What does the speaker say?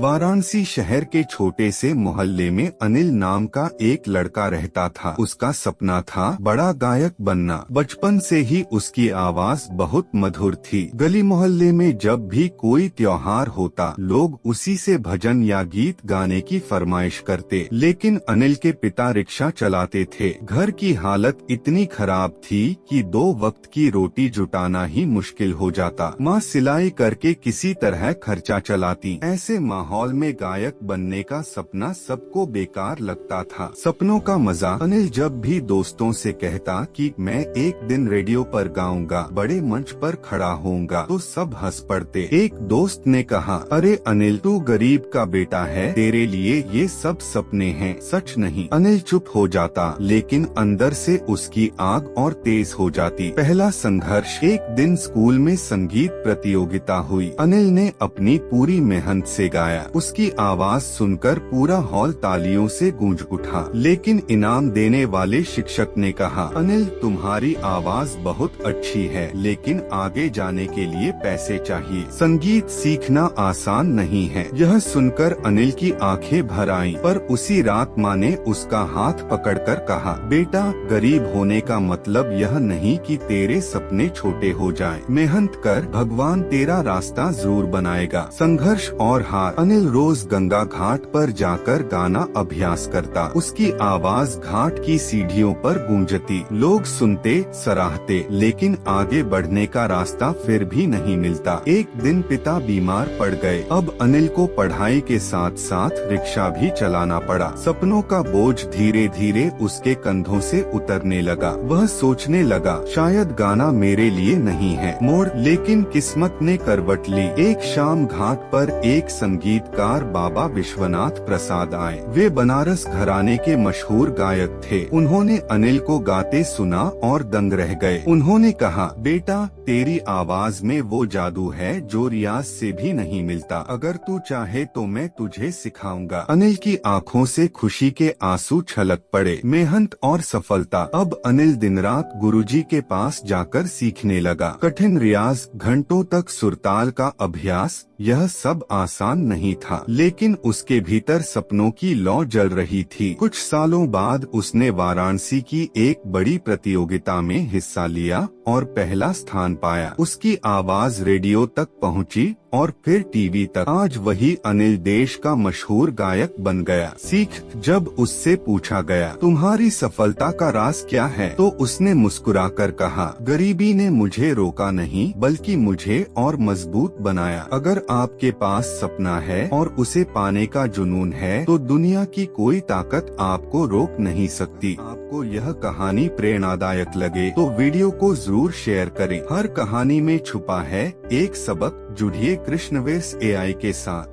वाराणसी शहर के छोटे से मोहल्ले में अनिल नाम का एक लड़का रहता था। उसका सपना था बड़ा गायक बनना। बचपन से ही उसकी आवाज बहुत मधुर थी। गली मोहल्ले में जब भी कोई त्योहार होता, लोग उसी से भजन या गीत गाने की फरमाइश करते। लेकिन अनिल के पिता रिक्शा चलाते थे। घर की हालत इतनी खराब थी कि 2 वक्त की रोटी जुटाना ही मुश्किल हो जाता। माँ सिलाई करके किसी तरह खर्चा चलाती। ऐसे माहौल में गायक बनने का सपना सबको बेकार लगता था। सपनों का मजा। अनिल जब भी दोस्तों से कहता कि मैं एक दिन रेडियो पर गाऊंगा, बड़े मंच पर खड़ा होऊंगा, तो सब हंस पड़ते। एक दोस्त ने कहा, अरे अनिल, तू गरीब का बेटा है, तेरे लिए ये सब सपने हैं, सच नहीं। अनिल चुप हो जाता, लेकिन अंदर से उसकी आग और तेज हो जाती। पहला संघर्ष। एक दिन स्कूल में संगीत प्रतियोगिता हुई। अनिल ने अपनी पूरी मेहनत से गाया। उसकी आवाज सुनकर पूरा हॉल तालियों से गूंज उठा। लेकिन इनाम देने वाले शिक्षक ने कहा, अनिल, तुम्हारी आवाज बहुत अच्छी है, लेकिन आगे जाने के लिए पैसे चाहिए। संगीत सीखना आसान नहीं है। यह सुनकर अनिल की आंखें भर आईं, पर उसी रात माँ ने उसका हाथ पकड़कर कहा, बेटा, गरीब होने का मतलब यह नहीं कि तेरे सपने छोटे हो जाएं। मेहनत कर, भगवान तेरा रास्ता जरूर बनाएगा। संघर्ष और हार। अनिल रोज गंगा घाट पर जाकर गाना अभ्यास करता। उसकी आवाज घाट की सीढ़ियों पर गूंजती। लोग सुनते, सराहते, लेकिन आगे बढ़ने का रास्ता फिर भी नहीं मिलता। एक दिन पिता बीमार पड़ गए। अब अनिल को पढ़ाई के साथ साथ रिक्शा भी चलाना पड़ा। सपनों का बोझ धीरे धीरे उसके कंधों से उतरने लगा। वह सोचने लगा, शायद गाना मेरे लिए नहीं है। मोड़। लेकिन किस्मत ने करवट ली। एक शाम घाट पर एक संगीतकार बाबा विश्वनाथ प्रसाद आए। वे बनारस घराने के मशहूर गायक थे। उन्होंने अनिल को गाते सुना और दंग रह गए। उन्होंने कहा, बेटा, तेरी आवाज में वो जादू है जो रियाज से भी नहीं मिलता। अगर तू चाहे तो मैं तुझे सिखाऊंगा। अनिल की आंखों से खुशी के आंसू छलक पड़े। मेहनत और सफलता। अब अनिल दिन रात गुरुजी के पास जाकर सीखने लगा। कठिन रियाज, घंटों तक सुरताल का अभ्यास, यह सब आसान नहीं था, लेकिन उसके भीतर सपनों की लौ जल रही थी। कुछ सालों बाद उसने वाराणसी की एक बड़ी प्रतियोगिता में हिस्सा लिया और पहला स्थान पाया। उसकी आवाज रेडियो तक पहुंची और फिर टीवी तक। आज वही अनिल देश का मशहूर गायक बन गया। सीख। जब उससे पूछा गया, तुम्हारी सफलता का राज क्या है, तो उसने मुस्कुराकर कहा, गरीबी ने मुझे रोका नहीं, बल्कि मुझे और मजबूत बनाया। अगर आपके पास सपना है और उसे पाने का जुनून है, तो दुनिया की कोई ताकत आपको रोक नहीं सकती। आपको यह कहानी प्रेरणादायक लगे तो वीडियो को जरूर शेयर करें। हर कहानी में छुपा है एक सबक। जुड़िए कृष्णवेश AI के साथ।